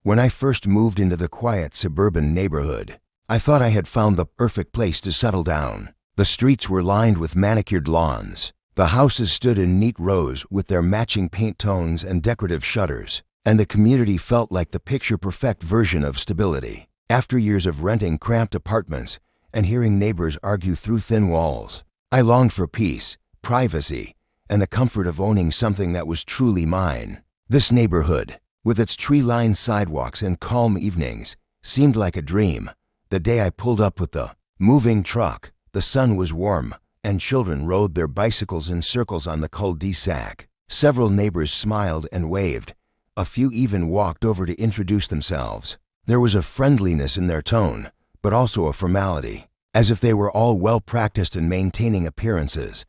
When I first moved into the quiet suburban neighborhood, I thought I had found the perfect place to settle down. The streets were lined with manicured lawns. The houses stood in neat rows with their matching paint tones and decorative shutters, and the community felt like the picture-perfect version of stability. After years of renting cramped apartments and hearing neighbors argue through thin walls, I longed for peace, privacy, and the comfort of owning something that was truly mine. This neighborhood, with its tree-lined sidewalks and calm evenings, seemed like a dream. The day I pulled up with the moving truck, the sun was warm, and children rode their bicycles in circles on the cul-de-sac. Several neighbors smiled and waved. A few even walked over to introduce themselves. There was a friendliness in their tone, but also a formality, as if they were all well-practiced in maintaining appearances.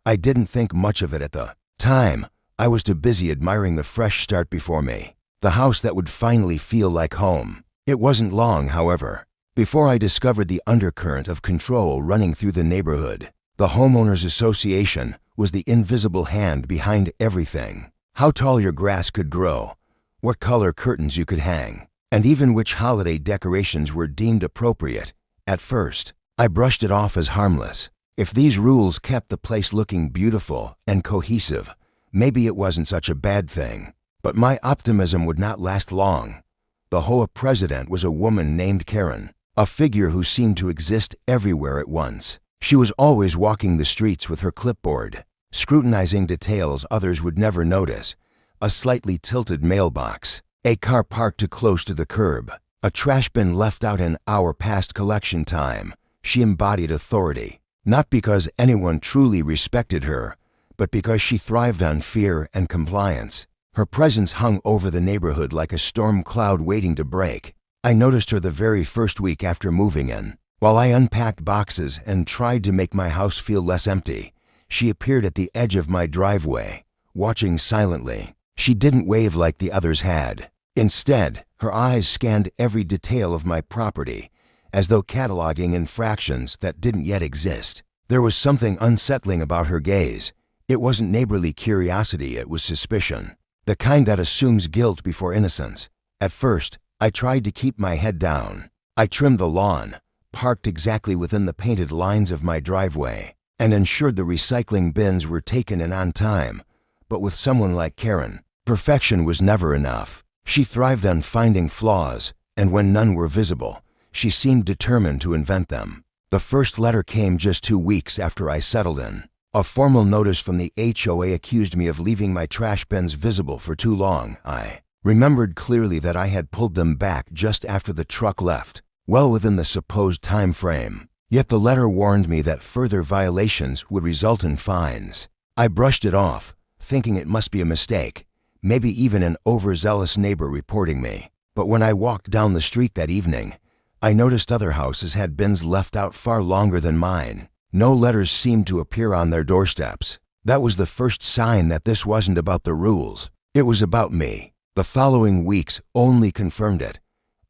I didn't think much of it at the time. I was too busy admiring the fresh start before me, the house that would finally feel like home. It wasn't long, however, before I discovered the undercurrent of control running through the neighborhood. The Homeowners Association was the invisible hand behind everything. How tall your grass could grow, what color curtains you could hang, and even which holiday decorations were deemed appropriate. At first, I brushed it off as harmless. If these rules kept the place looking beautiful and cohesive, maybe it wasn't such a bad thing. But my optimism would not last long. The HOA president was a woman named Karen, a figure who seemed to exist everywhere at once. She was always walking the streets with her clipboard, scrutinizing details others would never notice. A slightly tilted mailbox, a car parked too close to the curb, a trash bin left out an hour past collection time. She embodied authority, not because anyone truly respected her, but because she thrived on fear and compliance. Her presence hung over the neighborhood like a storm cloud waiting to break. I noticed her the very first week after moving in. While I unpacked boxes and tried to make my house feel less empty, she appeared at the edge of my driveway, watching silently. She didn't wave like the others had. Instead, her eyes scanned every detail of my property, as though cataloging infractions that didn't yet exist. There was something unsettling about her gaze. It wasn't neighborly curiosity, it was suspicion, the kind that assumes guilt before innocence. At first, I tried to keep my head down. I trimmed the lawn, parked exactly within the painted lines of my driveway, and ensured the recycling bins were taken in on time. But with someone like Karen, perfection was never enough. She thrived on finding flaws, and when none were visible, she seemed determined to invent them. The first letter came just 2 weeks after I settled in. A formal notice from the HOA accused me of leaving my trash bins visible for too long. I remembered clearly that I had pulled them back just after the truck left, well within the supposed time frame. Yet the letter warned me that further violations would result in fines. I brushed it off, thinking it must be a mistake, maybe even an overzealous neighbor reporting me. But when I walked down the street that evening, I noticed other houses had bins left out far longer than mine. No letters seemed to appear on their doorsteps. That was the first sign that this wasn't about the rules. It was about me. The following weeks only confirmed it.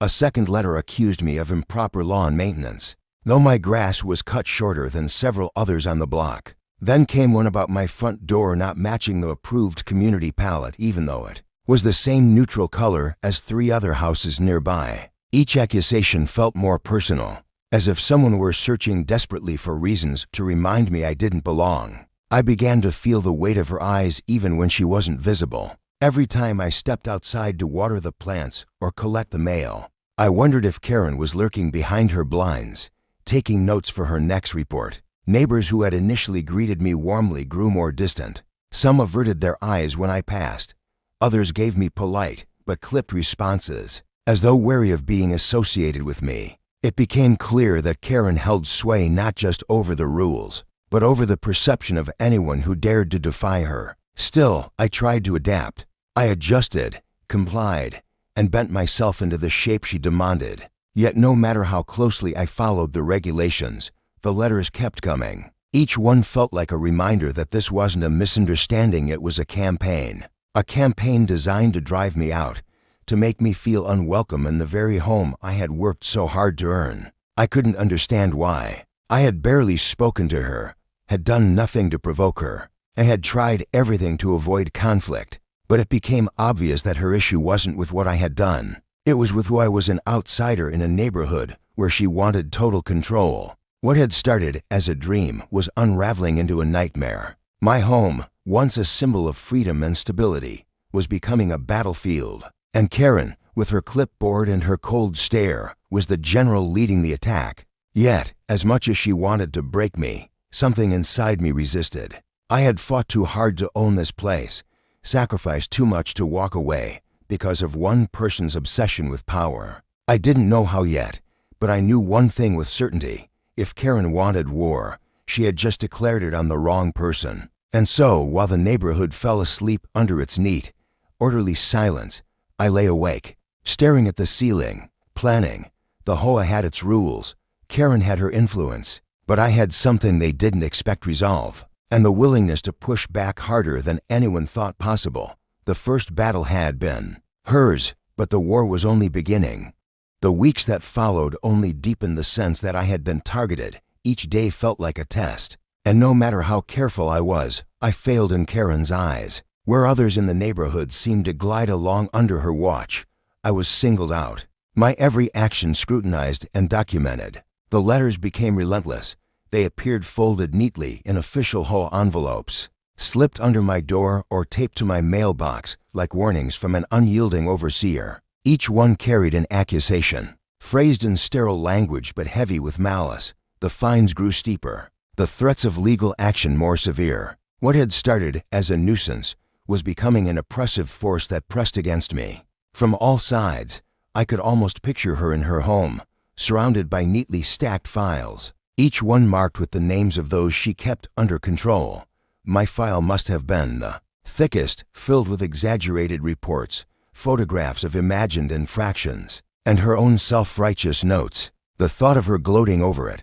A second letter accused me of improper lawn maintenance, though my grass was cut shorter than several others on the block. Then came one about my front door not matching the approved community palette, even though it was the same neutral color as 3 other houses nearby. Each accusation felt more personal, as if someone were searching desperately for reasons to remind me I didn't belong. I began to feel the weight of her eyes even when she wasn't visible. Every time I stepped outside to water the plants or collect the mail, I wondered if Karen was lurking behind her blinds, taking notes for her next report. Neighbors who had initially greeted me warmly grew more distant. Some averted their eyes when I passed. Others gave me polite but clipped responses, as though wary of being associated with me. It became clear that Karen held sway not just over the rules, but over the perception of anyone who dared to defy her. Still, I tried to adapt. I adjusted, complied, and bent myself into the shape she demanded. Yet no matter how closely I followed the regulations, the letters kept coming. Each one felt like a reminder that this wasn't a misunderstanding, it was a campaign. A campaign designed to drive me out, to make me feel unwelcome in the very home I had worked so hard to earn. I couldn't understand why. I had barely spoken to her, had done nothing to provoke her, and had tried everything to avoid conflict. But it became obvious that her issue wasn't with what I had done. It was with who I was, an outsider in a neighborhood where she wanted total control. What had started as a dream was unraveling into a nightmare. My home, once a symbol of freedom and stability, was becoming a battlefield. And Karen, with her clipboard and her cold stare, was the general leading the attack. Yet, as much as she wanted to break me, something inside me resisted. I had fought too hard to own this place, sacrificed too much to walk away because of one person's obsession with power. I didn't know how yet, but I knew one thing with certainty. If Karen wanted war, she had just declared it on the wrong person. And so, while the neighborhood fell asleep under its neat, orderly silence, I lay awake, staring at the ceiling, planning. The HOA had its rules, Karen had her influence, but I had something they didn't expect: resolve, and the willingness to push back harder than anyone thought possible. The first battle had been hers, but the war was only beginning. The weeks that followed only deepened the sense that I had been targeted. Each day felt like a test, and no matter how careful I was, I failed in Karen's eyes. Where others in the neighborhood seemed to glide along under her watch, I was singled out. My every action scrutinized and documented. The letters became relentless. They appeared folded neatly in official HOA envelopes, slipped under my door or taped to my mailbox like warnings from an unyielding overseer. Each one carried an accusation, phrased in sterile language but heavy with malice. The fines grew steeper, the threats of legal action more severe. What had started as a nuisance was becoming an oppressive force that pressed against me. From all sides, I could almost picture her in her home, surrounded by neatly stacked files, each one marked with the names of those she kept under control. My file must have been the thickest, filled with exaggerated reports, photographs of imagined infractions, and her own self-righteous notes. The thought of her gloating over it,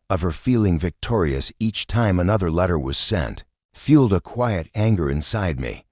of her feeling victorious each time another letter was sent, fueled a quiet anger inside me.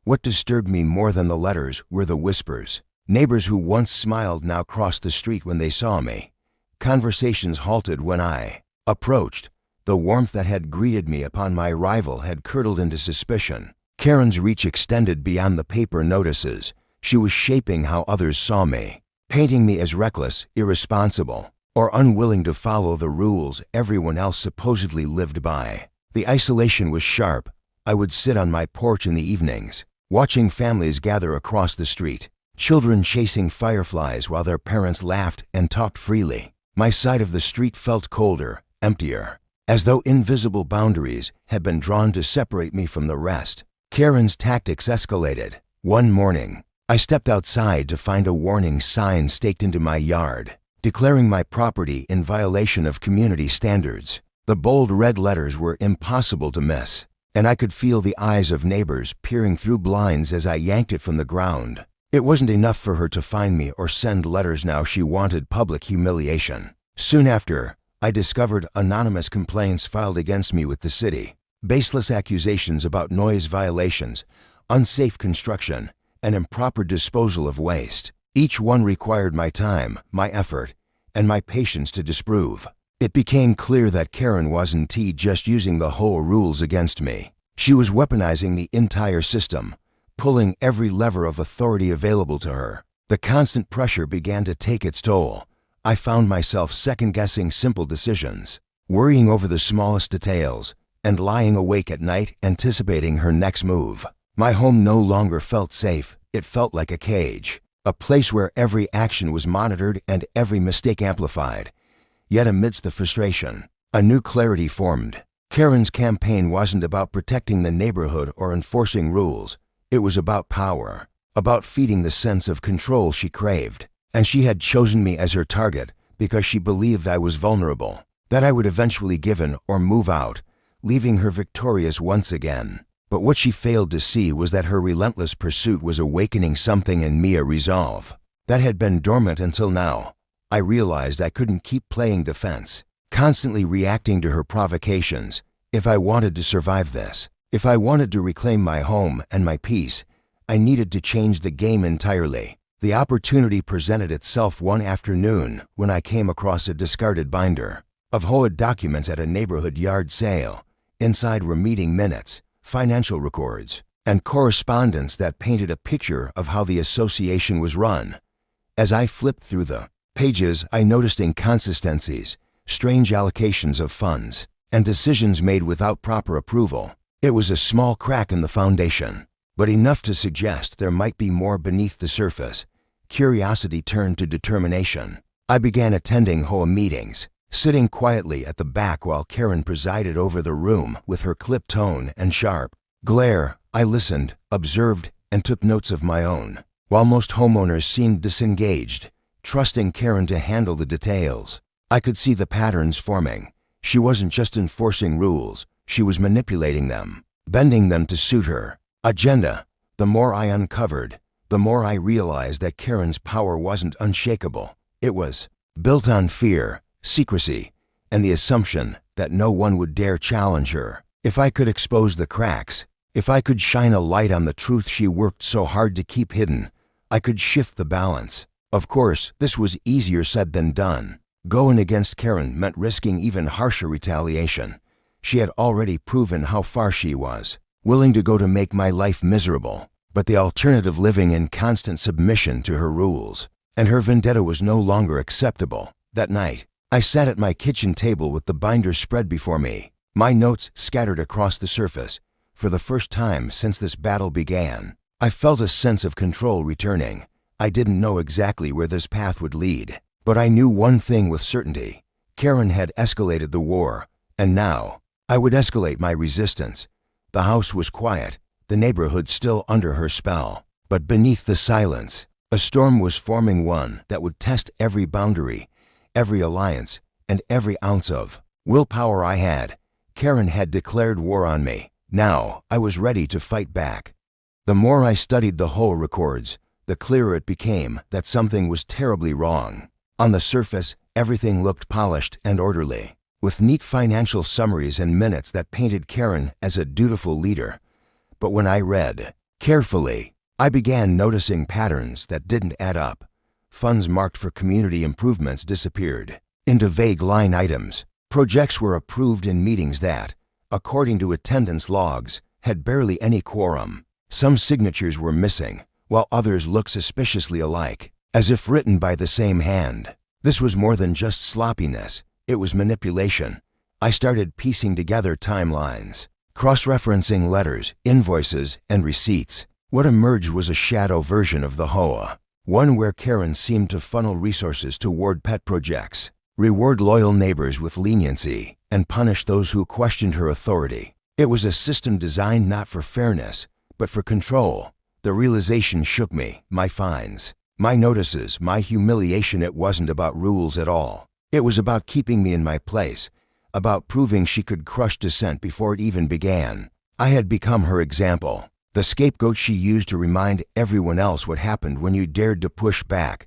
What disturbed me more than the letters were the whispers. Neighbors who once smiled now crossed the street when they saw me. Conversations halted when I approached. The warmth that had greeted me upon my arrival had curdled into suspicion. Karen's reach extended beyond the paper notices. She was shaping how others saw me, painting me as reckless, irresponsible, or unwilling to follow the rules everyone else supposedly lived by. The isolation was sharp. I would sit on my porch in the evenings, watching families gather across the street, children chasing fireflies while their parents laughed and talked freely. My side of the street felt colder, emptier, as though invisible boundaries had been drawn to separate me from the rest. Karen's tactics escalated. One morning, I stepped outside to find a warning sign staked into my yard, declaring my property in violation of community standards. The bold red letters were impossible to miss, and I could feel the eyes of neighbors peering through blinds as I yanked it from the ground. It wasn't enough for her to find me or send letters. Now she wanted public humiliation. Soon after, I discovered anonymous complaints filed against me with the city. Baseless accusations about noise violations, unsafe construction, and improper disposal of waste. Each one required my time, my effort, and my patience to disprove. It became clear that Karen wasn't just using the HOA rules against me. She was weaponizing the entire system, pulling every lever of authority available to her. The constant pressure began to take its toll. I found myself second-guessing simple decisions, worrying over the smallest details, and lying awake at night anticipating her next move. My home no longer felt safe. It felt like a cage, a place where every action was monitored and every mistake amplified. Yet amidst the frustration, a new clarity formed. Karen's campaign wasn't about protecting the neighborhood or enforcing rules. It was about power, about feeding the sense of control she craved. And she had chosen me as her target because she believed I was vulnerable, that I would eventually give in or move out, leaving her victorious once again. But what she failed to see was that her relentless pursuit was awakening something in me, a resolve that had been dormant until now. I realized I couldn't keep playing defense, constantly reacting to her provocations. If I wanted to survive this, if I wanted to reclaim my home and my peace, I needed to change the game entirely. The opportunity presented itself one afternoon when I came across a discarded binder of HOA documents at a neighborhood yard sale. Inside were meeting minutes, financial records, and correspondence that painted a picture of how the association was run. As I flipped through the pages, I noticed inconsistencies, strange allocations of funds, and decisions made without proper approval. It was a small crack in the foundation, but enough to suggest there might be more beneath the surface. Curiosity turned to determination. I began attending HOA meetings, sitting quietly at the back while Karen presided over the room with her clipped tone and sharp glare. I listened, observed, and took notes of my own. While most homeowners seemed disengaged, trusting Karen to handle the details, I could see the patterns forming. She wasn't just enforcing rules, she was manipulating them, bending them to suit her agenda. The more I uncovered, the more I realized that Karen's power wasn't unshakable. It was built on fear, secrecy, and the assumption that no one would dare challenge her. If I could expose the cracks, if I could shine a light on the truth she worked so hard to keep hidden, I could shift the balance. Of course, this was easier said than done. Going against Karen meant risking even harsher retaliation. She had already proven how far she was willing to go to make my life miserable, but the alternative living in constant submission to her rules, and her vendetta was no longer acceptable. That night, I sat at my kitchen table with the binder spread before me, my notes scattered across the surface. For the first time since this battle began, I felt a sense of control returning. I didn't know exactly where this path would lead, but I knew one thing with certainty. Karen had escalated the war, and now I would escalate my resistance. The house was quiet, the neighborhood still under her spell, but beneath the silence, a storm was forming, one that would test every boundary, every alliance, and every ounce of willpower I had. Karen had declared war on me. Now I was ready to fight back. The more I studied the HOA records, the clearer it became that something was terribly wrong. On the surface, everything looked polished and orderly, with neat financial summaries and minutes that painted Karen as a dutiful leader. But when I read carefully, I began noticing patterns that didn't add up. Funds marked for community improvements disappeared into vague line items. Projects were approved in meetings that, according to attendance logs, had barely any quorum. Some signatures were missing, while others looked suspiciously alike, as if written by the same hand. This was more than just sloppiness, it was manipulation. I started piecing together timelines, cross-referencing letters, invoices, and receipts. What emerged was a shadow version of the HOA, one where Karen seemed to funnel resources toward pet projects, reward loyal neighbors with leniency, and punish those who questioned her authority. It was a system designed not for fairness, but for control. The realization shook me. My fines, my notices, my humiliation. It wasn't about rules at all. It was about keeping me in my place, about proving she could crush dissent before it even began. I had become her example, the scapegoat she used to remind everyone else what happened when you dared to push back.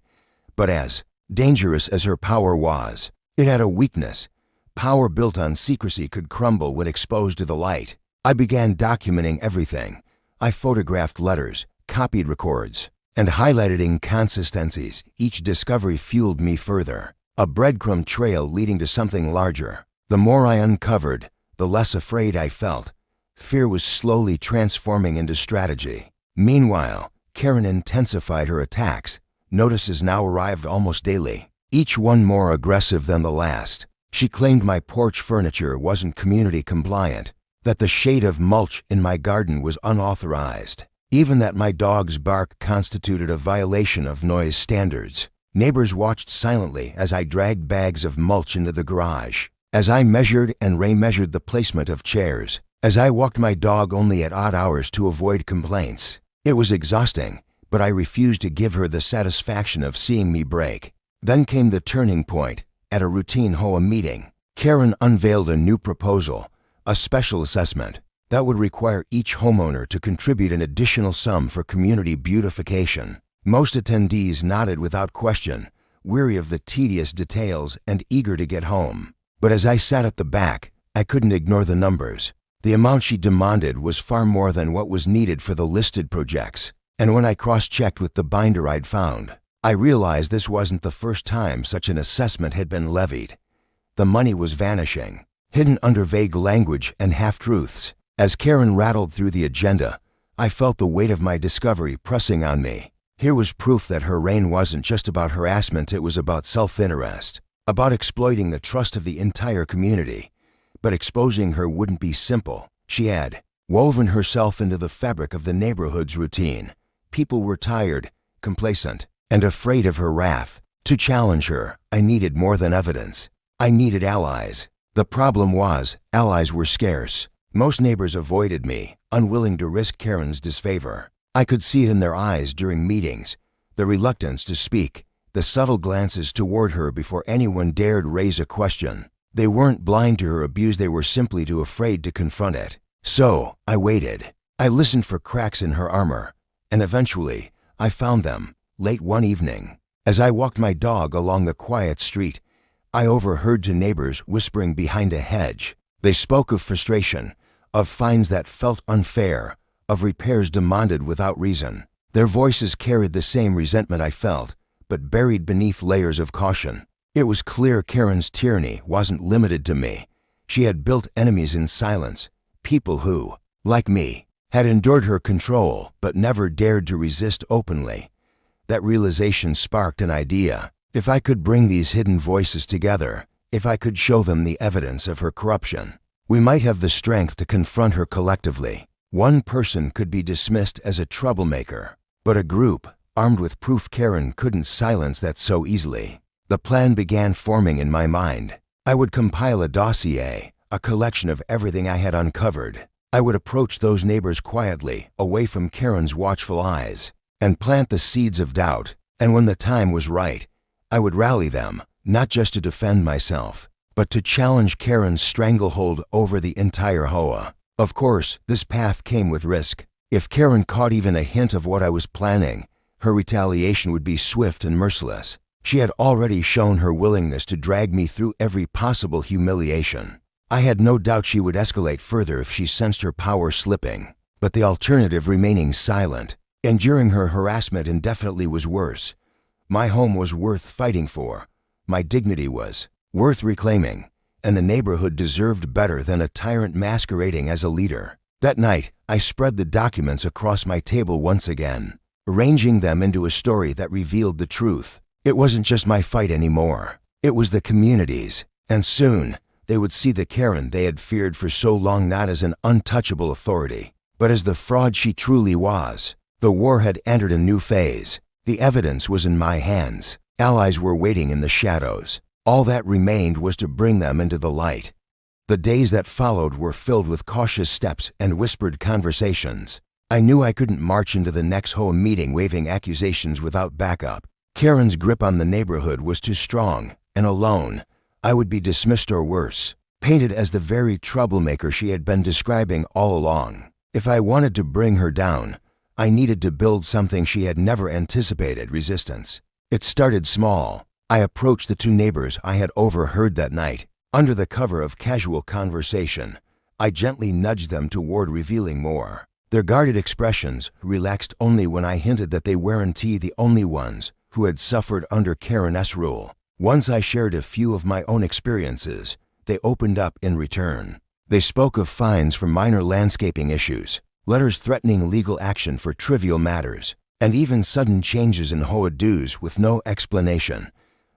But as dangerous as her power was, it had a weakness. Power built on secrecy could crumble when exposed to the light. I began documenting everything. I photographed letters, copied records, and highlighted inconsistencies. Each discovery fueled me further, a breadcrumb trail leading to something larger. The more I uncovered, the less afraid I felt. Fear was slowly transforming into strategy. Meanwhile, Karen intensified her attacks. Notices now arrived almost daily, each one more aggressive than the last. She claimed my porch furniture wasn't community compliant, that the shade of mulch in my garden was unauthorized, even that my dog's bark constituted a violation of noise standards. Neighbors watched silently as I dragged bags of mulch into the garage, as I measured and remeasured the placement of chairs, as I walked my dog only at odd hours to avoid complaints. It was exhausting, but I refused to give her the satisfaction of seeing me break. Then came the turning point. At a routine HOA meeting, Karen unveiled a new proposal, a special assessment that would require each homeowner to contribute an additional sum for community beautification. Most attendees nodded without question, weary of the tedious details and eager to get home. But as I sat at the back, I couldn't ignore the numbers. The amount she demanded was far more than what was needed for the listed projects. And when I cross-checked with the binder I'd found, I realized this wasn't the first time such an assessment had been levied. The money was vanishing, hidden under vague language and half-truths. As Karen rattled through the agenda, I felt the weight of my discovery pressing on me. Here was proof that her reign wasn't just about harassment, it was about self-interest, about exploiting the trust of the entire community. But exposing her wouldn't be simple. She had woven herself into the fabric of the neighborhood's routine. People were tired, complacent, and afraid of her wrath. To challenge her, I needed more than evidence. I needed allies. The problem was, allies were scarce. Most neighbors avoided me, unwilling to risk Karen's disfavor. I could see it in their eyes during meetings, the reluctance to speak, the subtle glances toward her before anyone dared raise a question. They weren't blind to her abuse, they were simply too afraid to confront it. So, I waited. I listened for cracks in her armor, and eventually, I found them, late one evening. As I walked my dog along the quiet street, I overheard two neighbors whispering behind a hedge. They spoke of frustration, of fines that felt unfair, of repairs demanded without reason. Their voices carried the same resentment I felt, but buried beneath layers of caution. It was clear Karen's tyranny wasn't limited to me. She had built enemies in silence, people who, like me, had endured her control but never dared to resist openly. That realization sparked an idea. If I could bring these hidden voices together, if I could show them the evidence of her corruption, we might have the strength to confront her collectively. One person could be dismissed as a troublemaker, but a group, armed with proof, Karen couldn't silence that so easily. The plan began forming in my mind. I would compile a dossier, a collection of everything I had uncovered. I would approach those neighbors quietly, away from Karen's watchful eyes, and plant the seeds of doubt. And when the time was right, I would rally them, not just to defend myself, but to challenge Karen's stranglehold over the entire HOA. Of course, this path came with risk. If Karen caught even a hint of what I was planning, her retaliation would be swift and merciless. She had already shown her willingness to drag me through every possible humiliation. I had no doubt she would escalate further if she sensed her power slipping. But the alternative, remaining silent, enduring her harassment indefinitely, was worse. My home was worth fighting for. My dignity was worth reclaiming. And the neighborhood deserved better than a tyrant masquerading as a leader. That night, I spread the documents across my table once again, arranging them into a story that revealed the truth. It wasn't just my fight anymore. It was the community's. And soon, they would see the Karen they had feared for so long not as an untouchable authority, but as the fraud she truly was. The war had entered a new phase. The evidence was in my hands. Allies were waiting in the shadows. All that remained was to bring them into the light. The days that followed were filled with cautious steps and whispered conversations. I knew I couldn't march into the next HOA meeting waving accusations without backup. Karen's grip on the neighborhood was too strong, and alone, I would be dismissed or worse, painted as the very troublemaker she had been describing all along. If I wanted to bring her down, I needed to build something she had never anticipated: resistance. It started small. I approached the two neighbors I had overheard that night. Under the cover of casual conversation, I gently nudged them toward revealing more. Their guarded expressions relaxed only when I hinted that they weren't the only ones who had suffered under Karen's rule. Once I shared a few of my own experiences, they opened up in return. They spoke of fines for minor landscaping issues, letters threatening legal action for trivial matters, and even sudden changes in HOA dues with no explanation.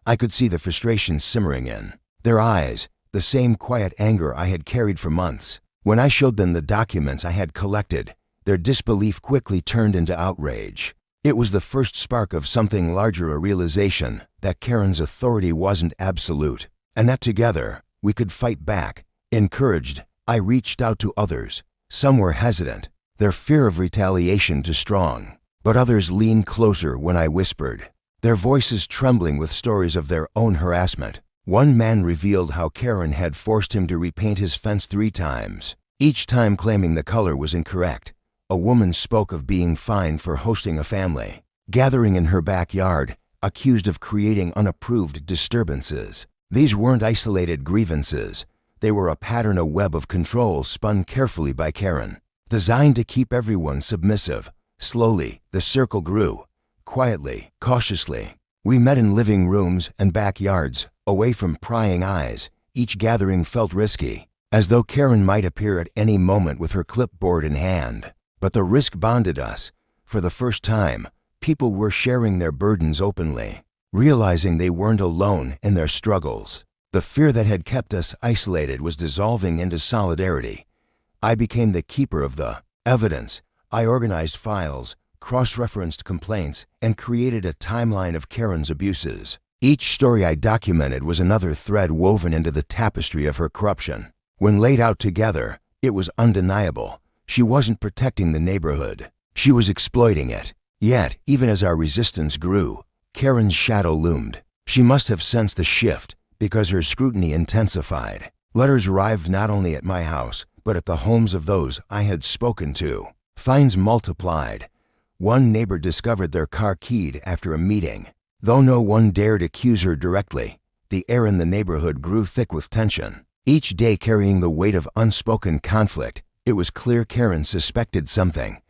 I could see the frustration simmering in their eyes, the same quiet anger I had carried for months. When I showed them the documents I had collected, their disbelief quickly turned into outrage. It was the first spark of something larger, a realization that Karen's authority wasn't absolute, and that together we could fight back. Encouraged, I reached out to others. Some were hesitant, their fear of retaliation too strong, but others leaned closer when I whispered, their voices trembling with stories of their own harassment. One man revealed how Karen had forced him to repaint his fence 3 times, each time claiming the color was incorrect. A woman spoke of being fined for hosting a family gathering in her backyard, accused of creating unapproved disturbances. These weren't isolated grievances. They were a pattern, a web of control spun carefully by Karen, designed to keep everyone submissive. Slowly, the circle grew. Quietly, cautiously, we met in living rooms and backyards, away from prying eyes. Each gathering felt risky, as though Karen might appear at any moment with her clipboard in hand. But the risk bonded us. For the first time, People were sharing their burdens openly, realizing they weren't alone in their struggles. The fear that had kept us isolated was dissolving into solidarity. I became the keeper of the evidence. I organized files, cross-referenced complaints, and created a timeline of Karen's abuses. Each story I documented was another thread woven into the tapestry of her corruption. When laid out together, it was undeniable. She wasn't protecting the neighborhood. She was exploiting it. Yet, even as our resistance grew, Karen's shadow loomed. She must have sensed the shift, because her scrutiny intensified. Letters arrived not only at my house, but at the homes of those I had spoken to. Fines multiplied. One neighbor discovered their car keyed after a meeting. Though no one dared accuse her directly, the air in the neighborhood grew thick with tension. Each day carrying the weight of unspoken conflict, it was clear Karen suspected something.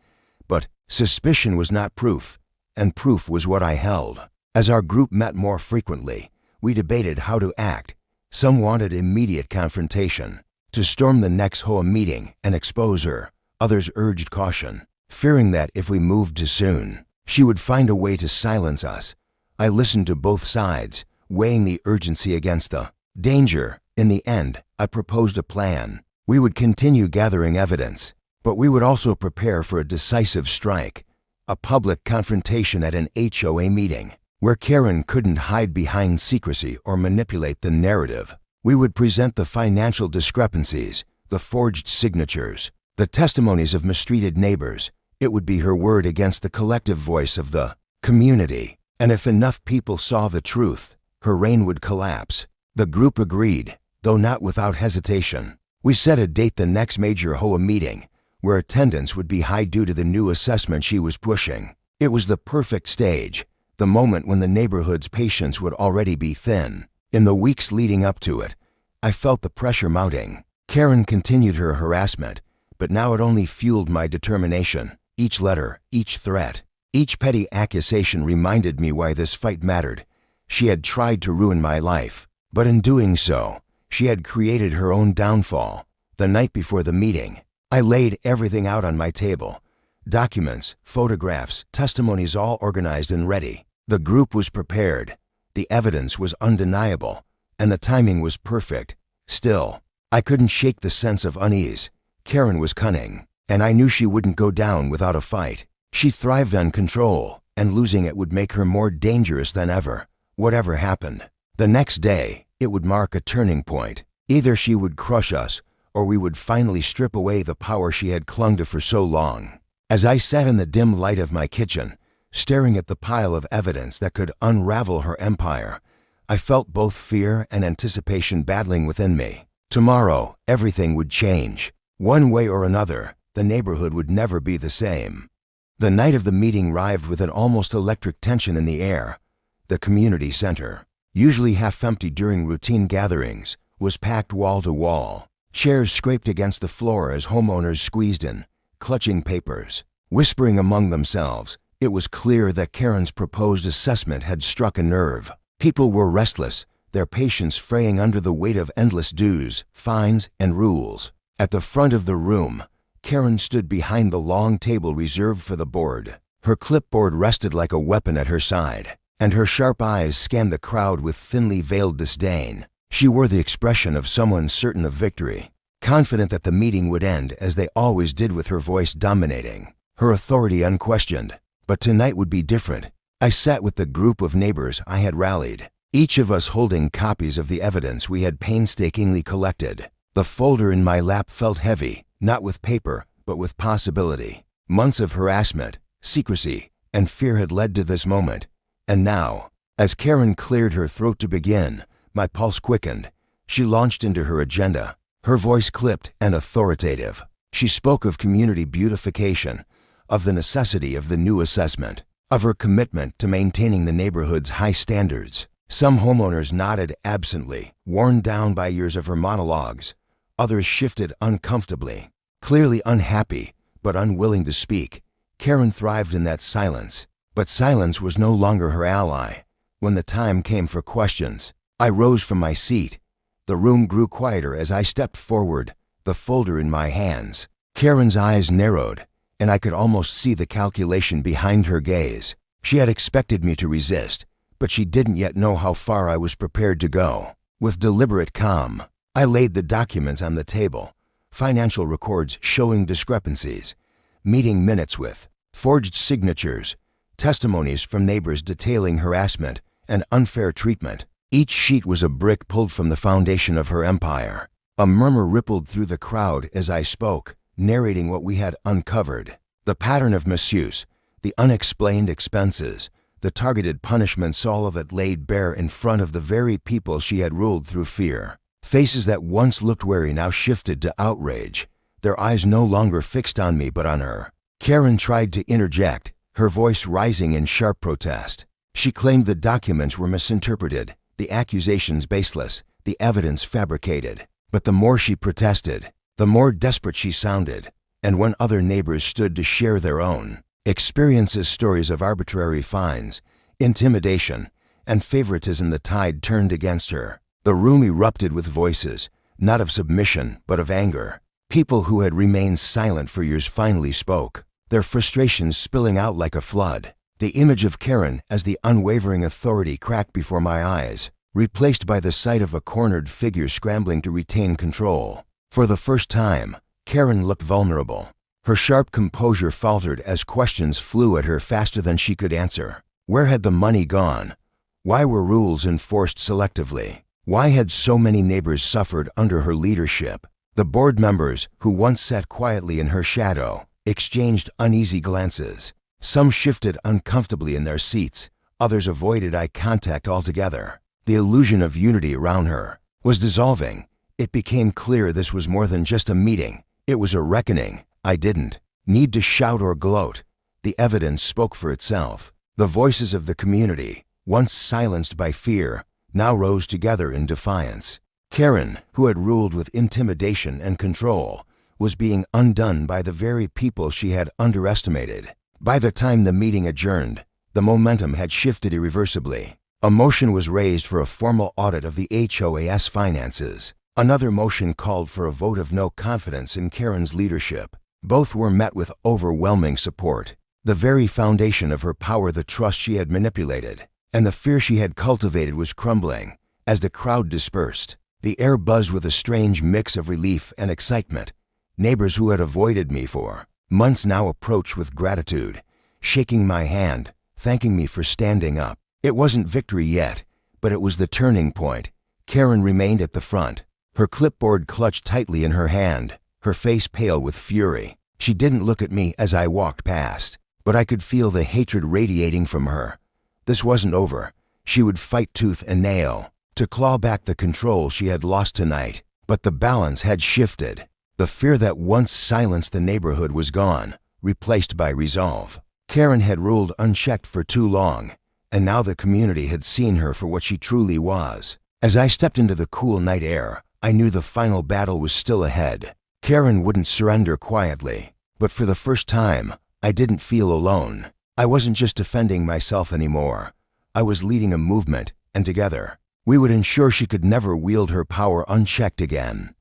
But suspicion was not proof, and proof was what I held. As our group met more frequently, we debated how to act. Some wanted immediate confrontation, to storm the next HOA meeting and expose her. Others urged caution, fearing that if we moved too soon, she would find a way to silence us. I listened to both sides, weighing the urgency against the danger. In the end, I proposed a plan. We would continue gathering evidence, but we would also prepare for a decisive strike, a public confrontation at an HOA meeting, where Karen couldn't hide behind secrecy or manipulate the narrative. We would present the financial discrepancies, the forged signatures, the testimonies of mistreated neighbors. It would be her word against the collective voice of the community. And if enough people saw the truth, her reign would collapse. The group agreed, though not without hesitation. We set a date, the next major HOA meeting, where attendance would be high due to the new assessment she was pushing. It was the perfect stage, the moment when the neighborhood's patience would already be thin. In the weeks leading up to it, I felt the pressure mounting. Karen continued her harassment, but now it only fueled my determination. Each letter, each threat, each petty accusation reminded me why this fight mattered. She had tried to ruin my life, but in doing so, she had created her own downfall. The night before the meeting, I laid everything out on my table. Documents, photographs, testimonies all organized and ready. The group was prepared. The evidence was undeniable, and the timing was perfect. Still, I couldn't shake the sense of unease. Karen was cunning, and I knew she wouldn't go down without a fight. She thrived on control, and losing it would make her more dangerous than ever. Whatever happened, the next day, it would mark a turning point. Either she would crush us, or we would finally strip away the power she had clung to for so long. As I sat in the dim light of my kitchen, staring at the pile of evidence that could unravel her empire, I felt both fear and anticipation battling within me. Tomorrow, everything would change. One way or another, the neighborhood would never be the same. The night of the meeting arrived with an almost electric tension in the air. The community center, usually half empty during routine gatherings, was packed wall to wall. Chairs scraped against the floor as homeowners squeezed in, clutching papers, whispering among themselves. It was clear that Karen's proposed assessment had struck a nerve. People were restless, their patience fraying under the weight of endless dues, fines, and rules. At the front of the room, Karen stood behind the long table reserved for the board. Her clipboard rested like a weapon at her side, and her sharp eyes scanned the crowd with thinly veiled disdain. She wore the expression of someone certain of victory, confident that the meeting would end as they always did, with her voice dominating, her authority unquestioned. But tonight would be different. I sat with the group of neighbors I had rallied, each of us holding copies of the evidence we had painstakingly collected. The folder in my lap felt heavy, not with paper, but with possibility. Months of harassment, secrecy, and fear had led to this moment. And now, as Karen cleared her throat to begin, my pulse quickened. She launched into her agenda, her voice clipped and authoritative. She spoke of community beautification, of the necessity of the new assessment, of her commitment to maintaining the neighborhood's high standards. Some homeowners nodded absently, worn down by years of her monologues. Others shifted uncomfortably, clearly unhappy, but unwilling to speak. Karen thrived in that silence, but silence was no longer her ally. When the time came for questions, I rose from my seat. The room grew quieter as I stepped forward, the folder in my hands. Karen's eyes narrowed, and I could almost see the calculation behind her gaze. She had expected me to resist, but she didn't yet know how far I was prepared to go. With deliberate calm, I laid the documents on the table, financial records showing discrepancies, meeting minutes with forged signatures, testimonies from neighbors detailing harassment and unfair treatment. Each sheet was a brick pulled from the foundation of her empire. A murmur rippled through the crowd as I spoke, narrating what we had uncovered. The pattern of misuse, the unexplained expenses, the targeted punishments, all of it laid bare in front of the very people she had ruled through fear. Faces that once looked wary now shifted to outrage, their eyes no longer fixed on me but on her. Karen tried to interject, her voice rising in sharp protest. She claimed the documents were misinterpreted, the accusations baseless, the evidence fabricated. But the more she protested, the more desperate she sounded. And when other neighbors stood to share their own experiences, stories of arbitrary fines, intimidation, and favoritism, the tide turned against her. The room erupted with voices, not of submission, but of anger. People who had remained silent for years finally spoke, their frustrations spilling out like a flood. The image of Karen as the unwavering authority cracked before my eyes, replaced by the sight of a cornered figure scrambling to retain control. For the first time, Karen looked vulnerable. Her sharp composure faltered as questions flew at her faster than she could answer. Where had the money gone? Why were rules enforced selectively? Why had so many neighbors suffered under her leadership? The board members, who once sat quietly in her shadow, exchanged uneasy glances. Some shifted uncomfortably in their seats, others avoided eye contact altogether. The illusion of unity around her was dissolving. It became clear this was more than just a meeting. It was a reckoning. I didn't need to shout or gloat. The evidence spoke for itself. The voices of the community, once silenced by fear, now rose together in defiance. Karen, who had ruled with intimidation and control, was being undone by the very people she had underestimated. By the time the meeting adjourned, the momentum had shifted irreversibly. A motion was raised for a formal audit of the HOA's finances. Another motion called for a vote of no confidence in Karen's leadership. Both were met with overwhelming support. The very foundation of her power, the trust she had manipulated, and the fear she had cultivated was crumbling. As the crowd dispersed, the air buzzed with a strange mix of relief and excitement. Neighbors who had avoided me for months now approached with gratitude, shaking my hand, thanking me for standing up. It wasn't victory yet, but it was the turning point. Karen remained at the front, her clipboard clutched tightly in her hand, her face pale with fury. She didn't look at me as I walked past, but I could feel the hatred radiating from her. This wasn't over. She would fight tooth and nail to claw back the control she had lost tonight. But the balance had shifted. The fear that once silenced the neighborhood was gone, replaced by resolve. Karen had ruled unchecked for too long, and now the community had seen her for what she truly was. As I stepped into the cool night air, I knew the final battle was still ahead. Karen wouldn't surrender quietly, but for the first time, I didn't feel alone. I wasn't just defending myself anymore. I was leading a movement, and together, we would ensure she could never wield her power unchecked again.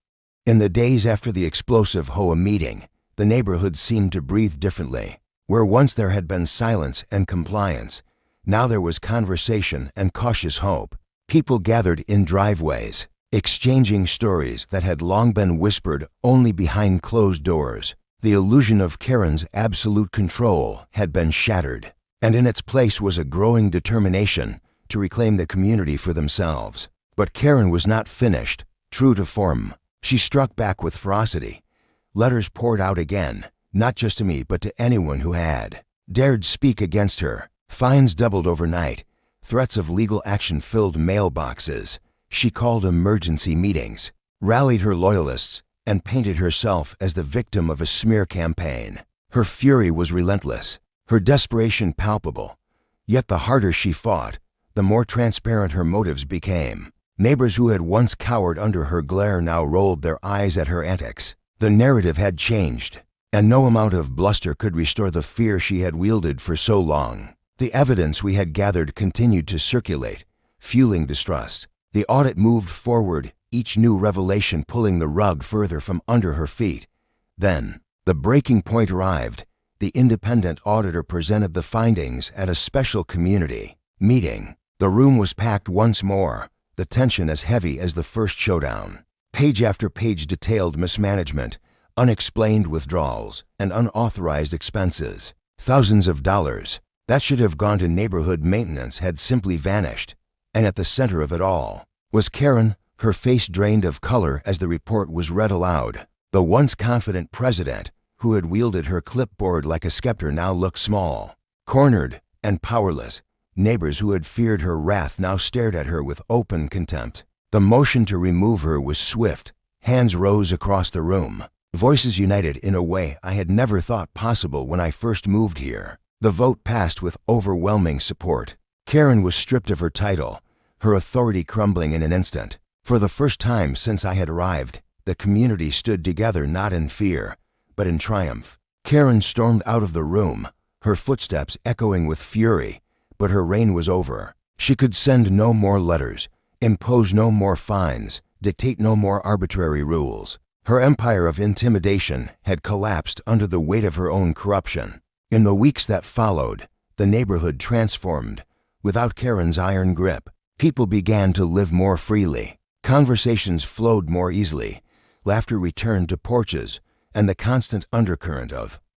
In the days after the explosive HOA meeting, the neighborhood seemed to breathe differently. Where once there had been silence and compliance, now there was conversation and cautious hope. People gathered in driveways, exchanging stories that had long been whispered only behind closed doors. The illusion of Karen's absolute control had been shattered, and in its place was a growing determination to reclaim the community for themselves. But Karen was not finished. True to form, she struck back with ferocity. Letters poured out again, not just to me but to anyone who had dared speak against her. Fines doubled overnight. Threats of legal action filled mailboxes. She called emergency meetings, rallied her loyalists, and painted herself as the victim of a smear campaign. Her fury was relentless, her desperation palpable. Yet the harder she fought, the more transparent her motives became. Neighbors who had once cowered under her glare now rolled their eyes at her antics. The narrative had changed, and no amount of bluster could restore the fear she had wielded for so long. The evidence we had gathered continued to circulate, fueling distrust. The audit moved forward, each new revelation pulling the rug further from under her feet. Then, the breaking point arrived. the independent auditor presented the findings at a special community meeting. The room was packed once more, the tension as heavy as the first showdown. Page after page detailed mismanagement, unexplained withdrawals, and unauthorized expenses. Thousands of dollars that should have gone to neighborhood maintenance had simply vanished. And at the center of it all was Karen, her face drained of color as the report was read aloud. The once confident president, who had wielded her clipboard like a scepter, now looked small, cornered, and powerless. Neighbors who had feared her wrath now stared at her with open contempt. The motion to remove her was swift. Hands rose across the room. Voices united in a way I had never thought possible when I first moved here. The vote passed with overwhelming support. Karen was stripped of her title, her authority crumbling in an instant. For the first time since I had arrived, the community stood together, not in fear, but in triumph. Karen stormed out of the room, her footsteps echoing with fury, but her reign was over. She could send no more letters, impose no more fines, dictate no more arbitrary rules. Her empire of intimidation had collapsed under the weight of her own corruption. In the weeks that followed, the neighborhood transformed. Without Karen's iron grip, people began to live more freely. Conversations flowed more easily. Laughter returned to porches, and the constant undercurrent of